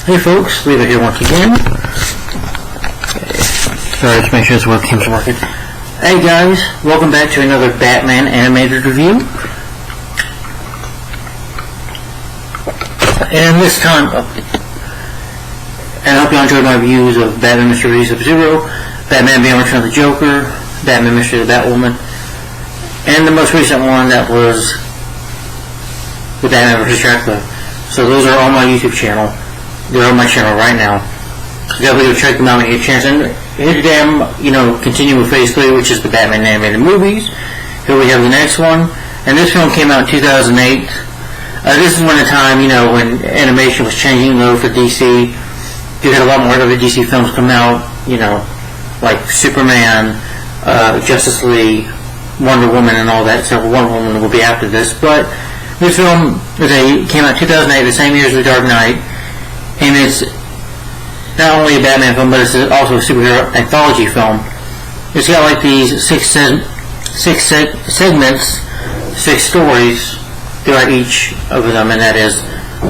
Hey folks, Leader here once again. Sorry, just make sure this webcam's working. Hey guys, welcome back to another Batman animated review. And this time, and I hope you enjoyed my reviews of Batman Mystery of Sub-Zero, Batman Beyond Return of the Joker, Batman Mystery of the Batwoman, and the most recent one that was the Batman vs. Dracula. So those are on my YouTube channel. They're on my channel right now. So definitely go check them out when you get a chance. And here today I'm, continue with Phase 3, which is the Batman animated movies. Here we have the next one. And this film came out in 2008. This is when the time, when animation was changing though for DC. You had a lot more other DC films come out, like Superman, Justice League, Wonder Woman and all that. So Wonder Woman will be after this. But this film came out in 2008, the same year as The Dark Knight. And it's not only a Batman film, but it's also a superhero anthology film. It's got like these six segments, 6 stories throughout each of them, and that is,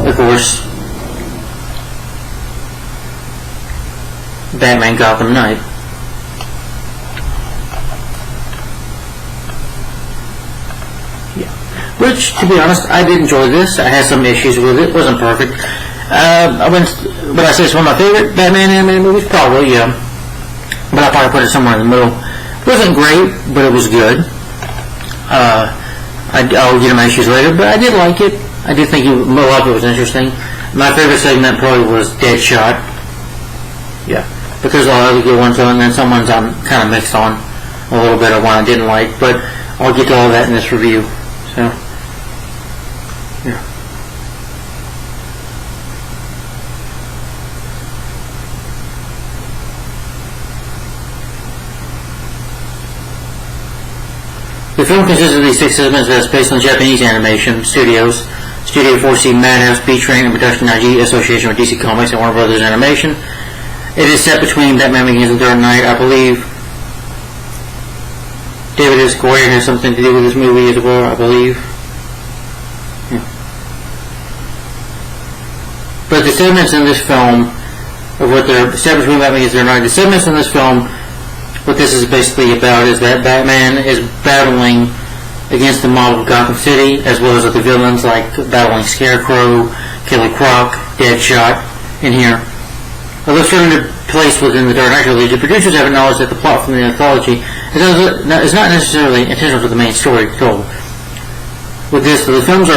of course, Batman Gotham Knight. Yeah. Which, to be honest, I did enjoy this. I had some issues with it. It wasn't perfect. Would I say it's one of my favorite Batman animated movies? Probably, yeah. But I'll probably put it somewhere in the middle. It wasn't great, but it was good. I'll get to my issues later, but I did like it. I did think a lot of it was interesting. My favorite segment probably was Deadshot. Yeah. Because all the other good ones, and then some ones I'm kind of mixed on a little bit of one I didn't like, but I'll get to all that in this review. So, yeah. The film consists of these 6 segments that's based on Japanese animation studios, Studio 4C, Madhouse, B-Train, and Production IG, association with DC Comics and Warner Brothers Animation. It is set between Batman Begins and Dark Knight. I believe David S. Goyer has something to do with this movie as well, I believe. Yeah. But the segments in this film, of what they're set between Batman Begins and Dark Knight, the segments in this film, what this is basically about is that Batman is battling against the mob of Gotham City, as well as other villains like battling Scarecrow, Killer Croc, Deadshot in here. Although starting to place within the Dark Knight trilogy, the producers have acknowledged that the plot from the anthology is not necessarily intentional to the main story told. With this, the shorts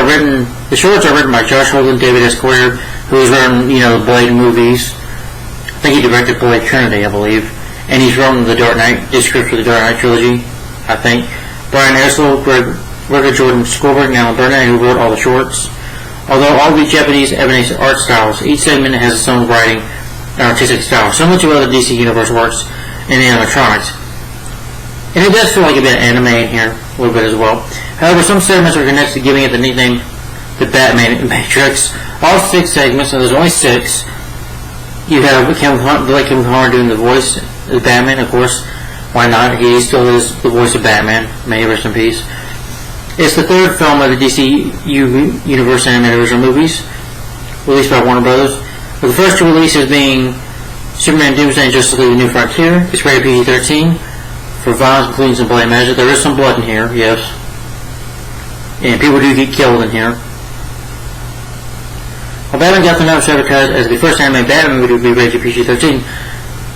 are written by Josh Holden, David S. Goyer, who has written, the Blade movies. I think he directed Blade Trinity, I believe. And he's written the Dark Knight, the script for the Dark Knight trilogy, I think. Brian Ersel, Gregor Jordan Skolberg, and Alan Burnett, who wrote all the shorts. Although all the Japanese evidence art styles, each segment has its own writing and artistic style, similar to other DC Universe works in animatronics. And it does feel like a bit of anime in here, a little bit as well. However, some segments are connected, giving it the nickname the Batman Matrix. All 6 segments, and there's only 6. You have Kevin Conner doing the voice of Batman, of course. Why not? He still is the voice of Batman. May he rest in peace. It's the 3rd film of the DC Universe animated original movies, released by Warner Brothers. With the first 2 releases being Superman Doomsday and Justice League: The New Frontier. It's rated PG-13 for violence, including some bloody measures. There is some blood in here, yes. And people do get killed in here. While Batman Gotham Knight was advertised as the first animated Batman movie to be rated PG-13,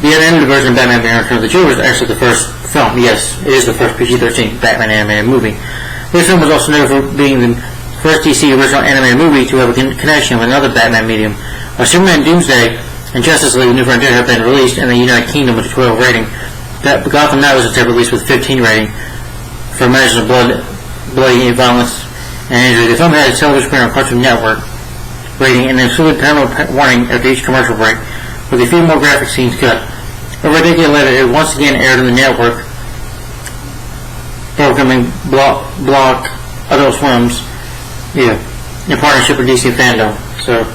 the unedited version of Batman Beyond Return of the Joker is actually the first film. Yes, it is the first PG-13 Batman animated movie. This film was also noted for being the first DC original animated movie to have a connection with another Batman medium. While Superman Doomsday and Justice League: New Frontier have been released in the United Kingdom with a 12 rating, Gotham Knight was instead released with 15 rating for measures of bloody violence and injury. The film had a television premiere on Cartoon Network rating and included parental warning after each commercial break, with a few more graphic scenes cut. Over a decade later, it once again aired on the network, programming Block Adult Swim's, in partnership with DC Fandom. So,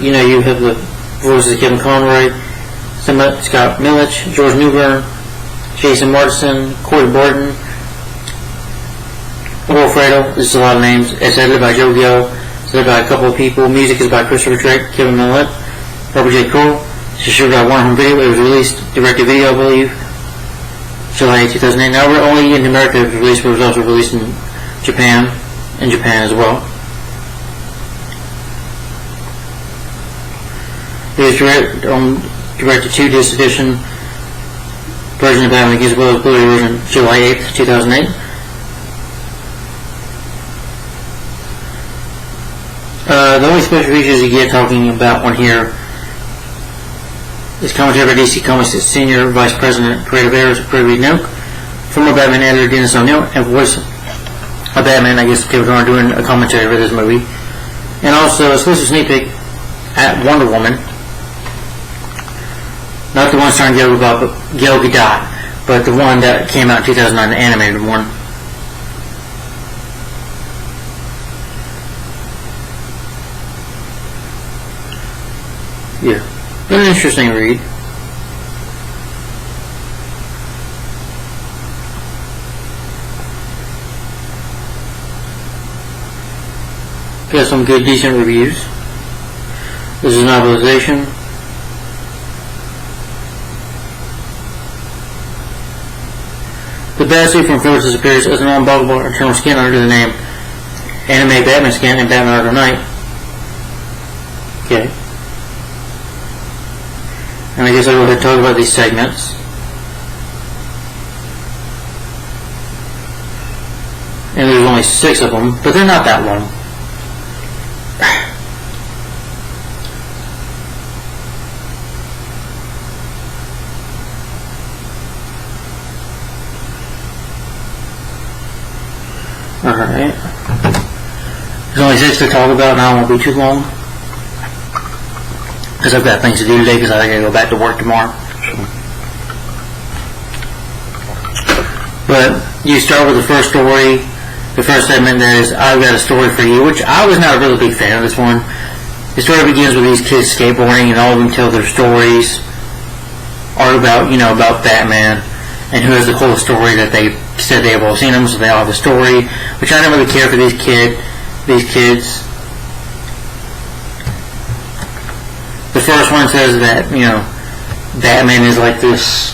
you have the voices of Kevin Conroy, Scott Millich, George Newbern, Jason Martison, Corey Burton, Wilfredo, this is a lot of names. It's edited by Joe Gill. It's edited by a couple of people. Music is by Christopher Drake, Kevin Millett, Robert J. Cole. It's distributed by Warner Home Video. It was released direct to video, I believe, July 2008. Now, only in America it was released, but it was also released in Japan as well. It was directed to disc edition version of Batman Begins, as well as Blu-ray version July 8th, 2008. The only special features you get talking about one here is commentary by DC Comics' Senior Vice President, Creative Errors, Craig Noak, former Batman editor Dennis O'Neil, and voice of Batman, I guess, Kevin Conroy, doing a commentary for this movie. And also a exclusive sneak peek at Wonder Woman. Not the one starring Gal Gadot, but the one that came out in 2009, the animated one. Yeah, but an interesting read. Got some good, decent reviews. This is a novelization. The Batsuit from Phillips appears as an unbuggable internal skin under the name Anime Batman Skin and Batman Arkham Knight. Okay. And I guess I'll go ahead and talk about these segments. And there's only 6 of them, but they're not that long. Alright. There's only 6 to talk about, and I won't be too long. Because I've got things to do today, because I gotta go back to work tomorrow. But you start with the first story. The first segment that is, I've got a story for you, which I was not a really big fan of this one. The story begins with these kids skateboarding, and all of them tell their stories are about, about Batman, and who has the coolest story that they said they have all seen them, so they all have a story, which I don't really care for these kids. The first one says that, Batman is like this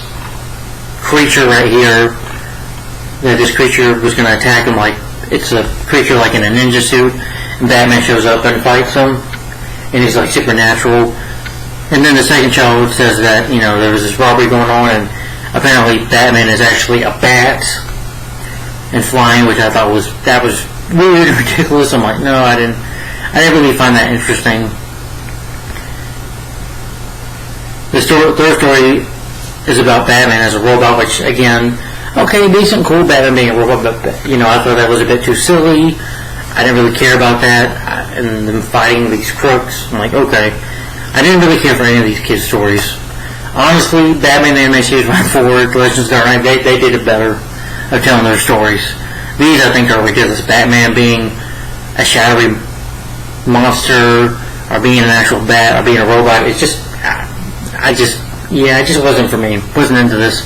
creature right here, that this creature was going to attack him, like, it's a creature like in a ninja suit, and Batman shows up and fights him, and he's like supernatural. And then the second child says that, there was this robbery going on, and apparently Batman is actually a bat and flying, which I thought was weird and ridiculous. I'm like, no, I didn't really find that interesting. The third story is about Batman as a robot, which, again, okay, decent, cool, Batman being a robot, but, I thought that was a bit too silly. I didn't really care about that, and them fighting these crooks. I'm like, okay. I didn't really care for any of these kids' stories. Honestly, Batman the Anime Series went forward, Legends of Dark Knight, they did it better of telling their stories. These, I think, are ridiculous. Batman being a shadowy monster, or being an actual bat, or being a robot, it's just, it just wasn't for me. Wasn't into this.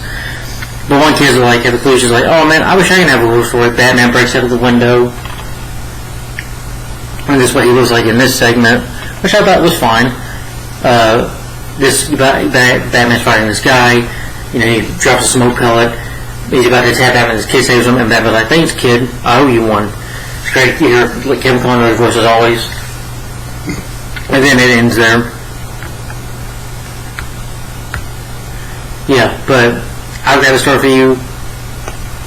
But one kid's like, at the conclusion, is like, oh man, I wish I could have a real story. Batman breaks out of the window. And this is what he looks like in this segment, which I thought was fine. Batman's fighting this guy. He drops a smoke pellet. He's about to attack Batman. This kid saves him, and Batman's like, thanks, kid. I owe you one. It's great to hear Kevin Conroy's voice as always. And then it ends there. Yeah, but I've got a story for you.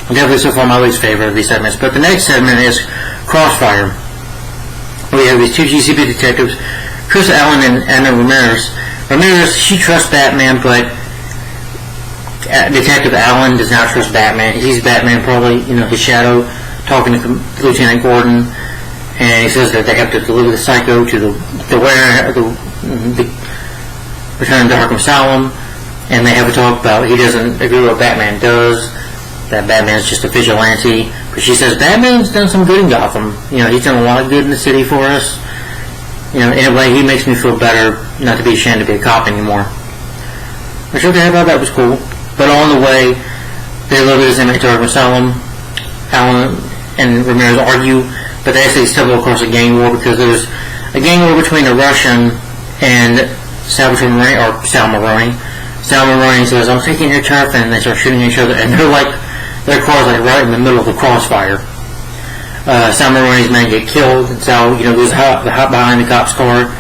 Definitely so far my least favorite of these segments. But the next segment is Crossfire. We have these two GCP detectives, Chris Allen and Anna Ramirez. Ramirez, she trusts Batman, but Detective Allen does not trust Batman. He sees Batman probably, his shadow, talking to Lieutenant Gordon, and he says that they have to deliver the Psycho to the Return to Arkham Asylum, and they have a talk about he doesn't agree with what Batman does, that Batman's just a vigilante, but she says Batman's done some good in Gotham. He's done a lot of good in the city for us. In a way, he makes me feel better not to be ashamed to be a cop anymore. Which, okay, I thought that was cool. But on the way, they deliver this inmate to Arkham Asylum. Allen and Ramirez argue, but they actually stumble across a gang war because there's a gang war between a Russian and Salvatore Maroni, or Sal Maroni. Sal Maroni says, "I'm taking your turf," and they start shooting each other, and their car's like right in the middle of the crossfire. Sal Maroni's men get killed, and Sal, goes hop behind the cop's car.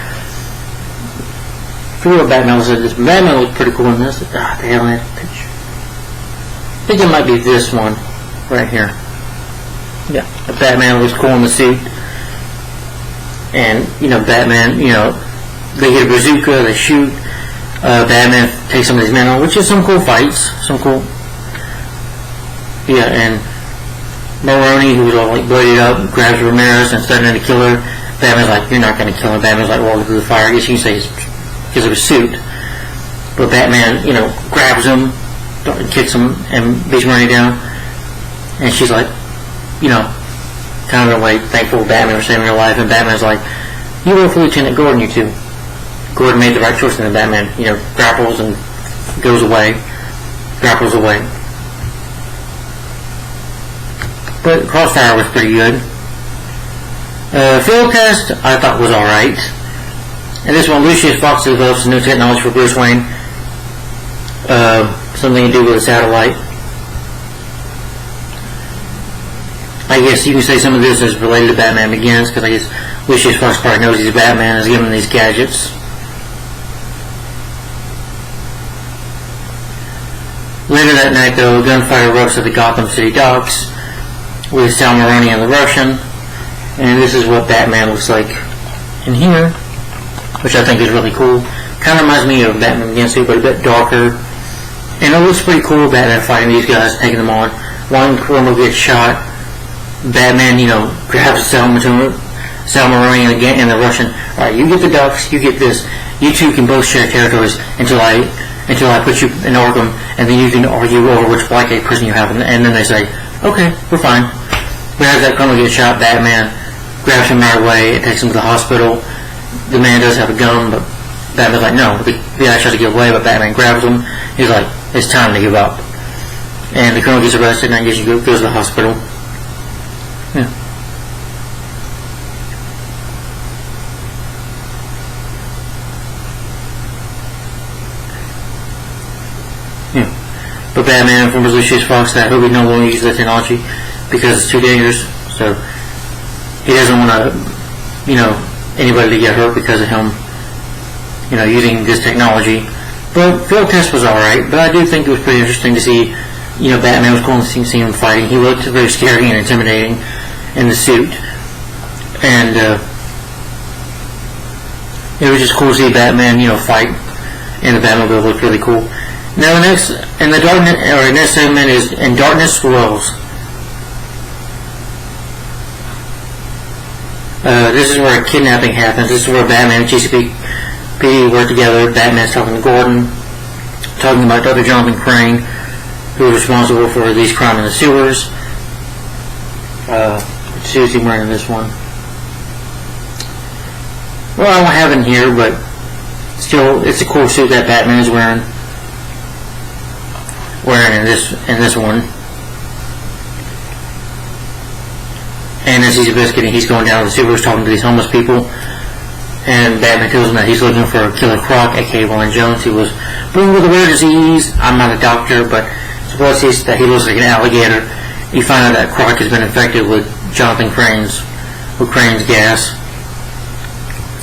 I forget what Batman was in this. Batman looked pretty cool in this. The hell, that picture. I think it might be this one right here. Yeah, the Batman looks cool in the suit. And, Batman, they get a bazooka, they shoot. Batman takes some of these men on, which is some cool fights. And Maroni, who was all bloodied up, grabs Ramirez and starting to kill her. Batman's like, "You're not going to kill him." Batman's like, "Walking through the fire." I guess you can say it's because of his suit. But Batman, grabs him, kicks him, and beats Maroni down. And she's like, kind of like thankful Batman for saving her life. And Batman's like, "You work for Lieutenant Gordon, you two." Gordon made the right choice, and then Batman, grapples and goes away. Grapples away. But Crossfire was pretty good. Field Test, I thought was alright. And this one, Lucius Fox develops new technology for Bruce Wayne. Something to do with a satellite. I guess you can say some of this is related to Batman Begins, because I guess Lucius Fox probably knows he's Batman and has given him these gadgets. Later that night, though, gunfire erupts at the Gotham City docks with Sal Maroni and the Russian, and this is what Batman looks like in here, which I think is really cool. Kind of reminds me of Batman Begins, but a bit darker, and it looks pretty cool. Batman fighting these guys, taking them on. One criminal gets shot. Batman, grabs Sal Maroni and the Russian. "Alright, you get the ducks, you get this. You two can both share territories until I put you in Arkham, and then you can argue over which Blackgate prison you have." And then they say, "Okay, we're fine." But as that criminal gets shot, Batman grabs him right away and takes him to the hospital. The man does have a gun, but Batman's like, "No." The guy tries to get away, but Batman grabs him. He's like, "It's time to give up." And the criminal gets arrested, and I guess he goes to the hospital. Yeah. But Batman informs Lucius Fox that he'll be no longer use the technology because it's too dangerous. So he doesn't want to, anybody to get hurt because of him, using this technology. But Field Test was alright, but I do think it was pretty interesting to see, Batman was cool to see him fighting. He looked very scary and intimidating in the suit. And it was just cool to see Batman, fight, and the Batmobile looked really cool. Now the next segment is "And Darkness Swirls." This is where a kidnapping happens. This is where Batman and GCPD work together. Batman's talking to Gordon, talking about Dr. Jonathan Crane, who is responsible for these crimes in the sewers. Let's see who's he wearing in this one. Well, I don't have it in here, but still, it's a cool suit that Batman is wearing in this one. And as he's investigating, he's going down to the sewers talking to these homeless people, and Batman tells him that he's looking for Killer Croc, aka Warren Jones, who was born with a rare disease. I'm not a doctor, but supposedly that he looks like an alligator. You find out that Croc has been infected with Crane's gas,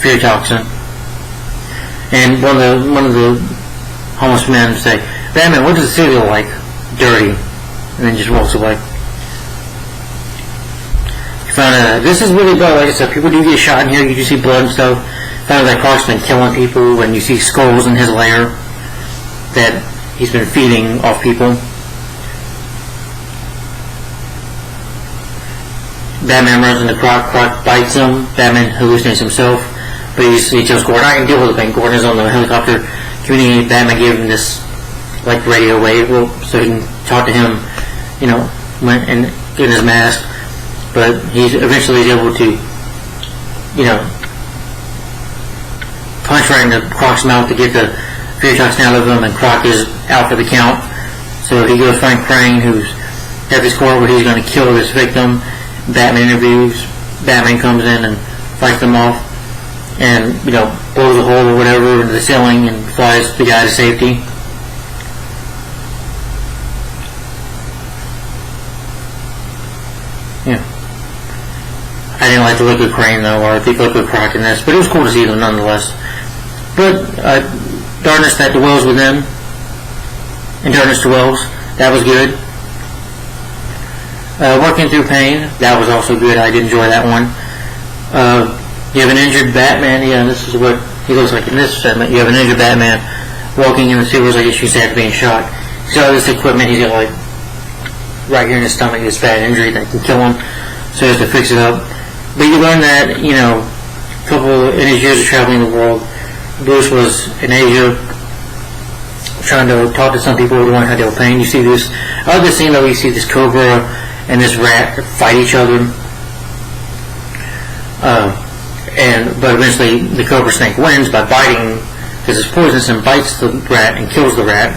fear toxin. And one of the homeless men say, "Batman, what does the city look like? Dirty." And then just walks away. You find out this is really bad. Like I said, people do get shot in here. You do see blood and stuff. Found out that Croc's been killing people, and you see skulls in his lair that he's been feeding off people. Batman runs into Croc. Croc bites him. Batman hallucinates himself, but he tells Gordon, "I can deal with the thing." Gordon is on the helicopter communicating. Batman gave him this radio wave so he can talk to him, and get in his mask. But he's eventually able to, punch right into Croc's mouth to get the fear toxin out of him, and Croc is out for the count. So he goes find Crane, who's at this court where he's going to kill this victim, Batman interviews. Batman comes in and fights them off, and blows a hole or whatever into the ceiling and flies the guy to safety. Yeah. I didn't like the liquid crane though, or the liquid croc in this, but it was cool to see them nonetheless. But Darkness That Dwells Within and Darkness Dwells, that was good. Working Through Pain, that was also good. I did enjoy that one. You have an injured Batman. Yeah, this is what he looks like in this segment. You have an injured Batman walking in the sewers. I guess you said after being shot. He's got all this equipment. He's got right here in his stomach, this bad injury that can kill him. So he has to fix it up. But you learn that, in his years of traveling the world, Bruce was in Asia trying to talk to some people who learn how to deal with pain. You see this, I like this scene though, you see this cobra and this rat fight each other. But eventually the cobra snake wins by biting, because it's poisonous, and bites the rat and kills the rat.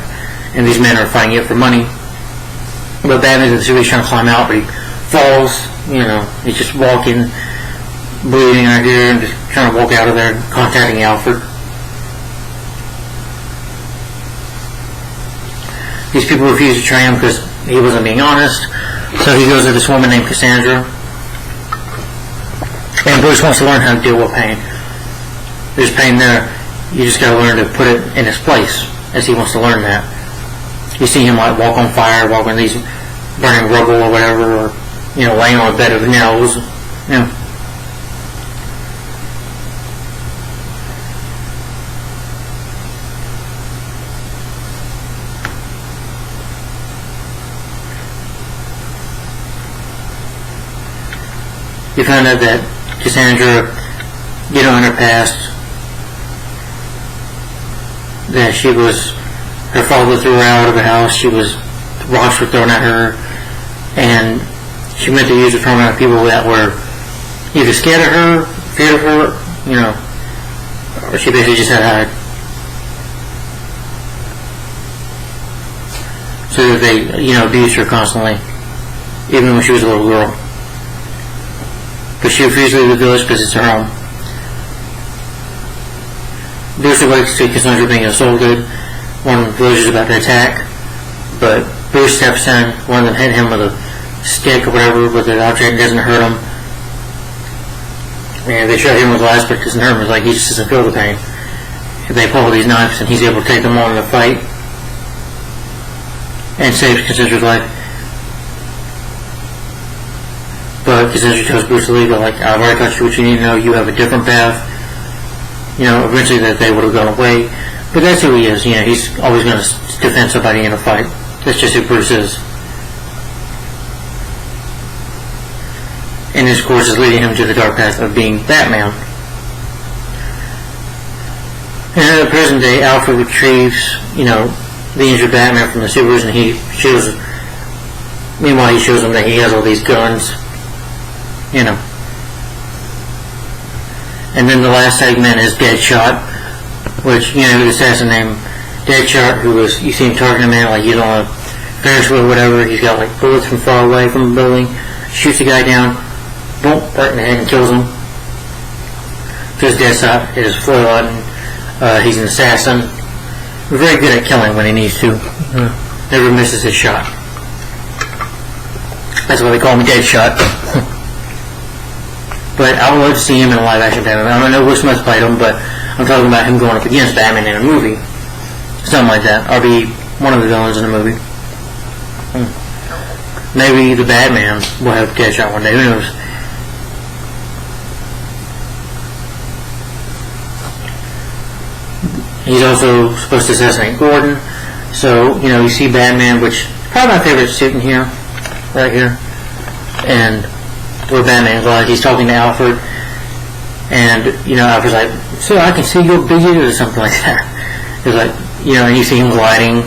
And these men are fighting it for money. But Batman's in the sewer, he's trying to climb out, but he falls. He's just walking, bleeding right here, and just trying to walk out of there, contacting Alfred. These people refuse to train him because he wasn't being honest. So he goes to this woman named Cassandra. And Bruce wants to learn how to deal with pain. There's pain there. You just got to learn to put it in its place, as he wants to learn that. You see him walk on fire, walk on these burning rubble or whatever, or laying on a bed of nails. You find out that Cassandra, in her past, that her father threw her out of the house. Rocks were thrown at her, and she meant to use it from people that were either scared of her, feared of her, or she basically just had to hide. So that they, abused her constantly, even when she was a little girl. But she refused to leave the village because it's her home. Bruce awakes to Cassandra being assaulted. One of the villagers about to attack, but Bruce steps in. One of them hit him with a stick or whatever, but the object doesn't hurt him. And they shot him with glass, but it doesn't hurt him. He just doesn't feel the pain. And they pull these knives, and he's able to take them on in a fight and save Cassandra's life. But Cassandra tells Bruce to leave. I've already taught you what you need to know. You have a different path. Eventually that they would have gone away. But that's who he is. He's always going to defend somebody in a fight. That's just who Bruce is. And this course is leading him to the dark path of being Batman. And in the present day, Alfred retrieves, the injured Batman from the sewers, and meanwhile he shows him that he has all these guns. And then the last segment is Deadshot, which, the assassin named Deadshot, you see him targeting a man he's on a Ferris wheel or whatever. He's got bullets from far away from the building, shoots the guy down, boom, right in the head and kills him. Because Deadshot is foil, and he's an assassin. Very good at killing when he needs to. Never misses his shot. That's why they call him Deadshot. But I would love to see him in a live-action Batman. I don't know Will Smith played him, but I'm talking about him going up against Batman in a movie. Something like that. Or be one of the villains in a movie. Maybe the Batman will have Deadshot one day. Who knows? He's also supposed to assassinate Gordon. So, you see Batman, which is probably my favorite suit in here. Right here. And where Batman's he's talking to Alfred, and Alfred's like, "So I can see you're busy," or something like that. He's and you see him gliding.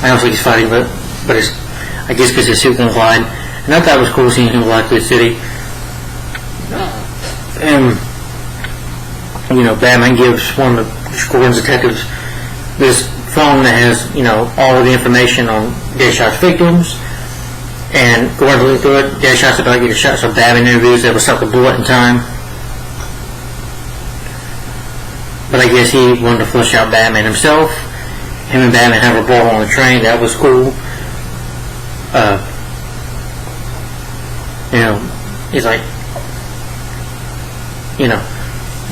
I don't think he's fighting, but it's, I guess because his suit can glide. And I thought it was cool seeing him glide through the city. And Batman gives one of Gordon's detectives this phone that has all of the information on Deadshot's victims. And going to look through it, Deadshot's about to get a shot, so Batman interviews that will stop the bullet in time. But I guess he wanted to flush out Batman himself. Him and Batman have a brawl on the train. That was cool. He's like,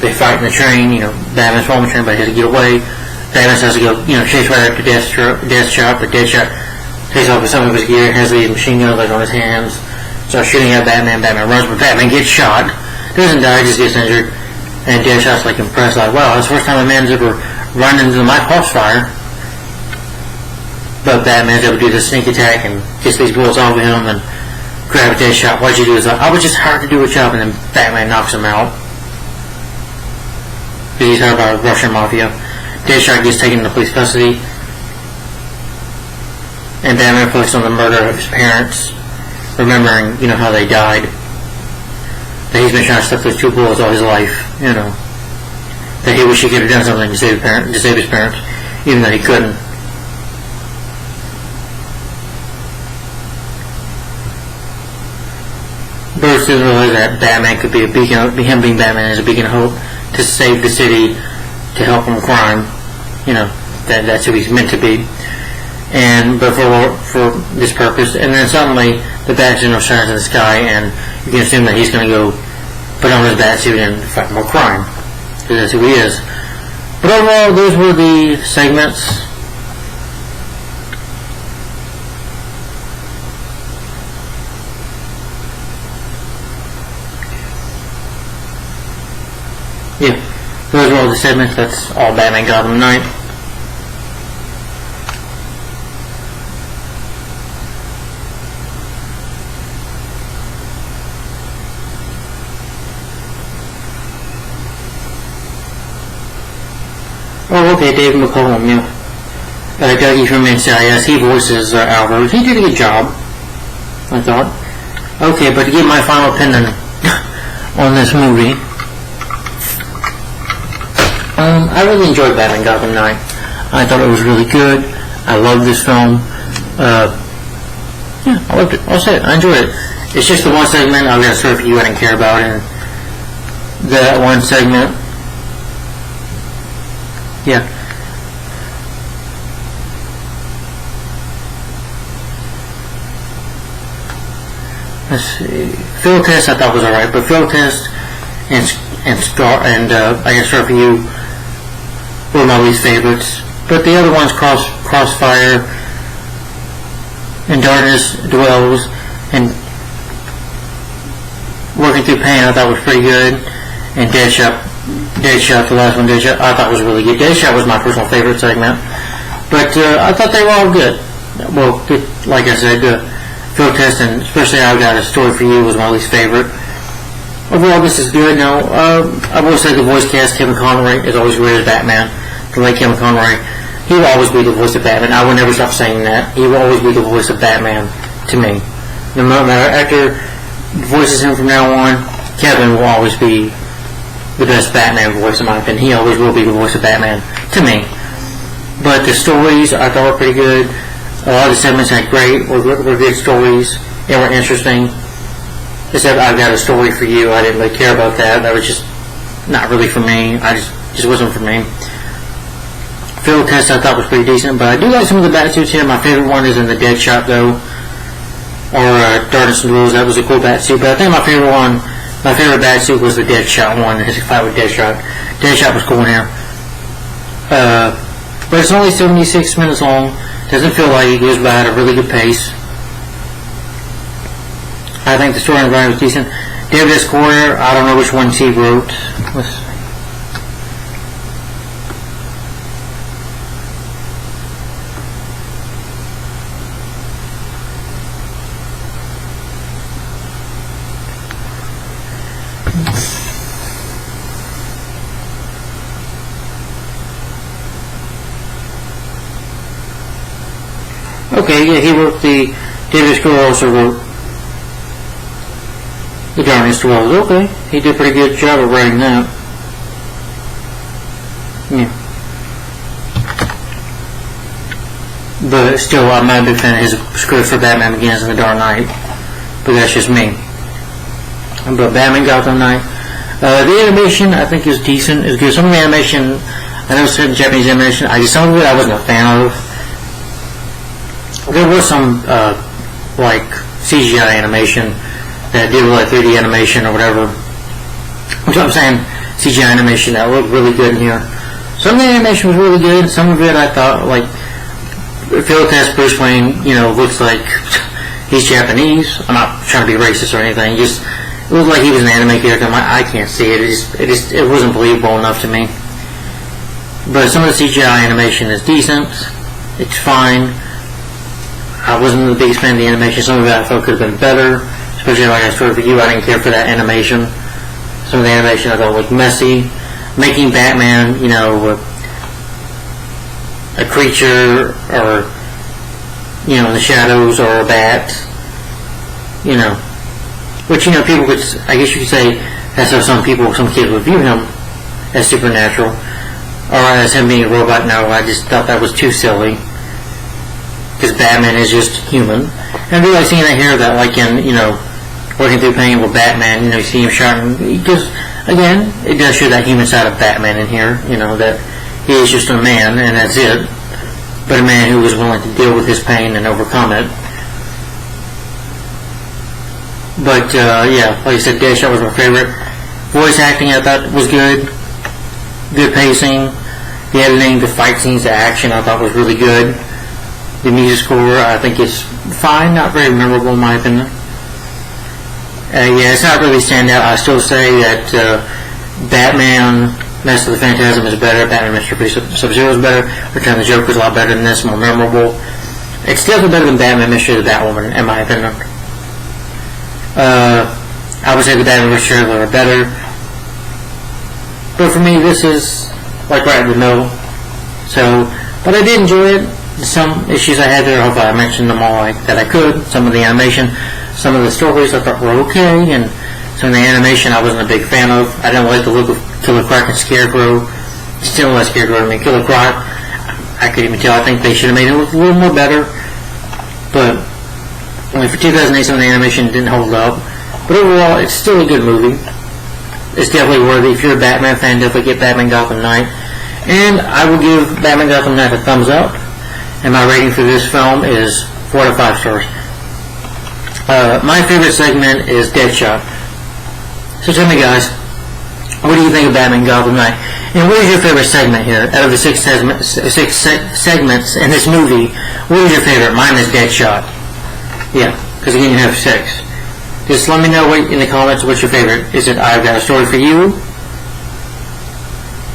they fight in the train. Batman's on the train, but he has to get away. Batman has to go, chase right after Deathshot, but Deathshot takes off with some of his gear, has these machine guns like on his hands, starts shooting at Batman. Batman runs, but Batman gets shot. Doesn't die, just gets injured. And Deadshot's like impressed, like, wow, that's the first time a man's ever run into my crossfire. But Batman's able to do the sneak attack and gets these bullets off of him and grab Deadshot. What'd you do? He's like, I was just hired to do a job, and then Batman knocks him out. Because he's hired by the Russian mafia. Deadshot gets taken into police custody. And Batman reflects on the murder of his parents, remembering, how they died. That he's been trying to stuff those 2 bullets all his life, That he wish he could have done something to save his parents, even though he couldn't. Bruce didn't realize that Batman could be a beacon, him being Batman is a beacon of hope to save the city, to help from crime. That's who he's meant to be. But for this purpose, and then suddenly the bat signal shines in the sky, and you can assume that he's going to go put on his bat suit and fight more crime, because that's who he is. But overall, those were the segments. Yeah, those were all the segments. That's all Batman Gotham Knight. Oh, okay, David McCollum, Dougie from NCIS, he voices Alvarez. He did a good job, I thought. Okay, but to give my final opinion on this movie, I really enjoyed Batman Gotham Knight. I thought it was really good. I loved this film. Yeah, I loved it. I'll say it. I enjoyed it. It's just the one segment I've got to serve you I didn't care about, and that one segment, yeah. Let's see. Field Test I thought was alright, but Field Test and I guess Serve For You were my least favorites. But the other ones, Crossfire and Darkness Dwells and Working Through Pain, I thought was pretty good. And Deadshot, the last one, Deadshot, I thought was really good. Deadshot was my personal favorite segment. But I thought they were all good. Well, like I said, Field Test and especially I Got a Story For You was my least favorite. Overall, this is good. Now, I will say the voice cast, Kevin Conroy, is always great as Batman. The late Kevin Conroy, he will always be the voice of Batman. I will never stop saying that. He will always be the voice of Batman to me. No matter actor voices him from now on, Kevin will always be the best Batman voice in my opinion. He always will be the voice of Batman to me. But the stories I thought were pretty good. A lot of the segments were good stories. They were interesting. Except I've Got a Story For You. I didn't really care about that. That was just not really for me. I just wasn't for me. Field Test I thought was pretty decent, but I do like some of the Batsuits here. My favorite one is in the Deadshot though, or Darkness and Rules. That was a cool Batsuit. But I think my favorite Batsuit was the Deadshot one. His fight with Deadshot. Deadshot was cool in here. But it's only 76 minutes long. Doesn't feel like it goes by at a really good pace. I think the story and writing was decent. David S. Goyer, I don't know which ones he wrote. Let's see. Okay, yeah, he wrote David S. Goyer also wrote The Darkness Dwells. Okay, he did a pretty good job of writing that. Yeah. but still, I'm not a big fan of his script for Batman Begins and The Dark Knight. But that's just me. But Batman Gotham Knight, the animation I think is decent, is good. Some of the animation, I know certain Japanese animation, some of it I wasn't a fan of. There was some like CGI animation that did like 3D animation or whatever. That's what I'm saying. CGI animation that looked really good in here. Some of the animation was really good. Some of it I thought, like, field test Bruce Wayne, looks like he's Japanese. I'm not trying to be racist or anything. Just it looked like he was an anime character. I can't see it. It wasn't believable enough to me. But some of the CGI animation is decent. It's fine. I wasn't the biggest fan of the animation. Some of it I felt could have been better. Especially like I started for you, I didn't care for that animation. Some of the animation I thought looked messy. Making Batman, a creature or, in the shadows or a bat, which, people could, I guess you could say, that's how some kids would view him as supernatural, or as him being a robot. No, I just thought that was too silly, because Batman is just human. And I really like seeing that here, that like in, Working Through Pain with Batman, you see him shouting, because, again, it does show that human side of Batman in here, that he is just a man, and that's it, but a man who was willing to deal with his pain and overcome it. But, yeah, like I said, Deadshot was my favorite. Voice acting I thought was good. Good pacing. The editing, the fight scenes, the action I thought was really good. The music score I think is fine, not very memorable in my opinion. Yeah, it's not really stand out. I still say that Batman Master of the Phantasm is better, Batman Mr. Sub-Zero is better, Return of the Joker is a lot better than this, more memorable. It's definitely better than Batman Mystery of the Batwoman, in my opinion. I would say the Batman vs. Riddler are better. But for me, this is like right in the middle. So, but I did enjoy it. Some issues I had there, hopefully I mentioned them all that I could. Some of the animation, some of the stories I thought were okay, and some of the animation I wasn't a big fan of. I didn't like the look of Killer Croc and Scarecrow. Still less Scarecrow to me. Killer Croc, I could even tell I think they should have made it look a little more better. But for 2008, some of the animation didn't hold up. But overall, it's still a good movie. It's definitely worthy. If you're a Batman fan, definitely get Batman Gotham Knight. And I will give Batman Gotham Knight a thumbs up. And my rating for this film is 4 out of 5 stars. My favorite segment is Deadshot. So tell me, guys, what do you think of Batman Gotham Knight? And what is your favorite segment here? Out of the six segments in this movie, what is your favorite? Mine is Deadshot. Yeah, because again, you have 6. Just let me know in the comments what's your favorite. Is it I've Got a Story for You,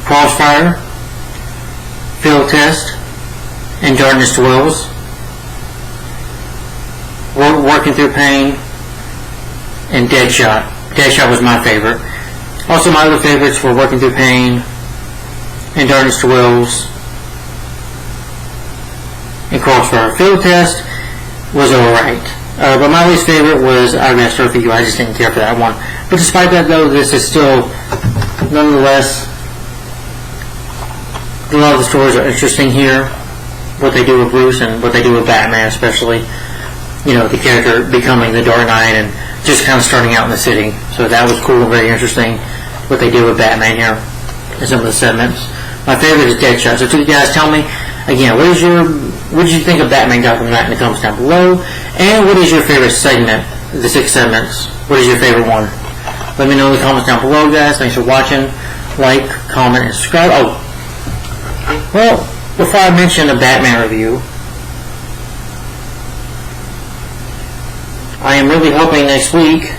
Crossfire, Field Test, and Darkness Dwells, Working Through Pain, and Deadshot. Deadshot was my favorite. Also, my other favorites were Working Through Pain, and Darkness Dwells, and Crossfire. Field Test was alright. But my least favorite was I've Got a Story for You. I just didn't care for that one. But despite that, though, this is still, nonetheless, a lot of the stories are interesting here. What they do with Bruce and what they do with Batman, especially. The character becoming the Dark Knight and just kind of starting out in the city. So that was cool and very interesting. What they do with Batman here in some of the segments. My favorite is Deadshot. So you guys tell me, again, what did you think of Batman Gotham Knight in the comments down below? And what is your favorite segment, the 6 segments? What is your favorite one? Let me know in the comments down below, guys. Thanks for watching. Like, comment, and subscribe. Oh, well, before I mention a Batman review, I am really hoping next week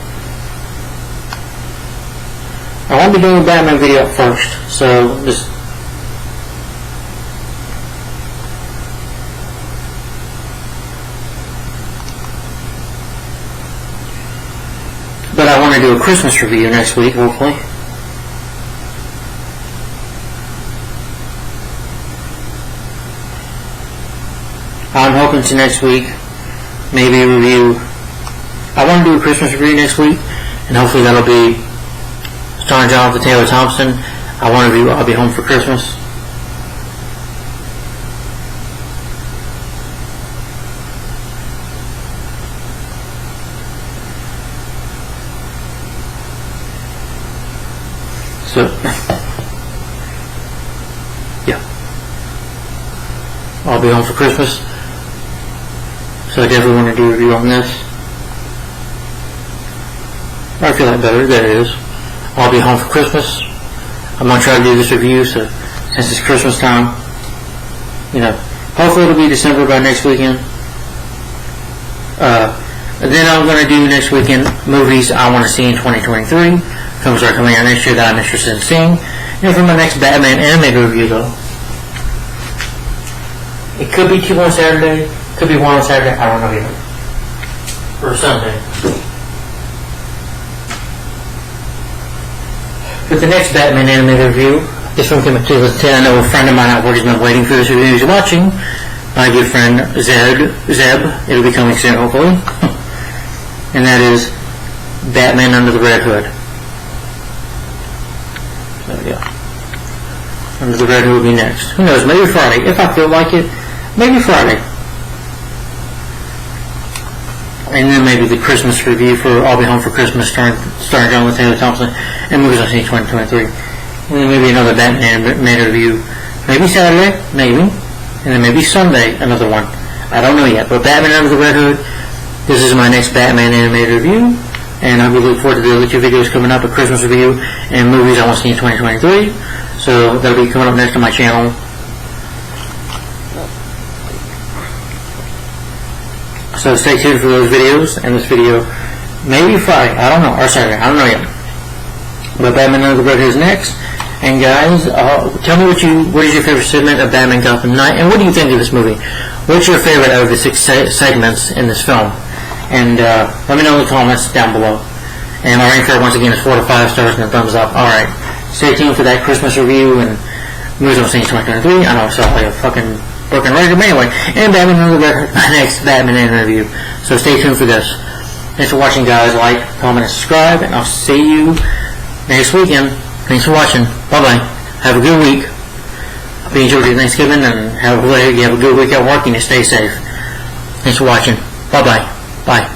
I won't be doing a Batman video at first, so just but I want to do a Christmas review next week, hopefully. I'm hoping to next week maybe review. I want to do a Christmas review next week, and hopefully that'll be starring Jonathan Taylor Thompson. I want to review I'll Be Home for Christmas. So, yeah. I'll be home for Christmas. So I definitely want to do a review on this. I feel like better. There it is. I'll be home for Christmas. I'm going to try to do this review, so since it's Christmas time, hopefully it'll be December by next weekend. Then I'm going to do next weekend movies I want to see in 2023. Films are coming out next year that I'm interested in seeing. For my next Batman animated review, though, it could be 2 on Saturday, could be 1 on Saturday, I don't know yet. Or Sunday. With the next Batman animated review, this one came in 2010. I know a friend of mine out there has been waiting for this review. He's watching. My good friend Zeb. It'll be coming soon, hopefully. And that is Batman Under the Red Hood. There we go. Under the Red Hood will be next. Who knows? Maybe Friday. If I feel like it, maybe Friday. And then maybe the Christmas review for I'll Be Home for Christmas, starring John with Taylor Thompson, and movies I've seen in 2023. And then maybe another Batman animated review. Maybe Saturday, maybe. And then maybe Sunday, another one. I don't know yet. But Batman Under the Red Hood, this is my next Batman animated review. And I'll be looking forward to the other 2 videos coming up, a Christmas review and movies I want to see in 2023. So that'll be coming up next on my channel. So stay tuned for those videos, and this video, maybe Friday, I don't know, or Saturday, I don't know yet. But Batman Under the Red Hood is next. And guys, tell me what is your favorite segment of Batman Gotham Knight, and what do you think of this movie? What's your favorite out of the 6 segments in this film? And let me know in the comments down below. And my rank for it once again is 4 to 5 stars and a thumbs up. Alright, stay tuned for that Christmas review and movies I'm seeing in 2023. I know I sound like a fucking broken record, but anyway. And Batman Under the Red Hood, my next Batman review. So stay tuned for this. Thanks for watching, guys. Like, comment, and subscribe, and I'll see you next weekend. Thanks for watching. Bye-bye. Have a good week. Hope you enjoyed your Thanksgiving, and have a good week at work, and you stay safe. Thanks for watching. Bye-bye. Bye.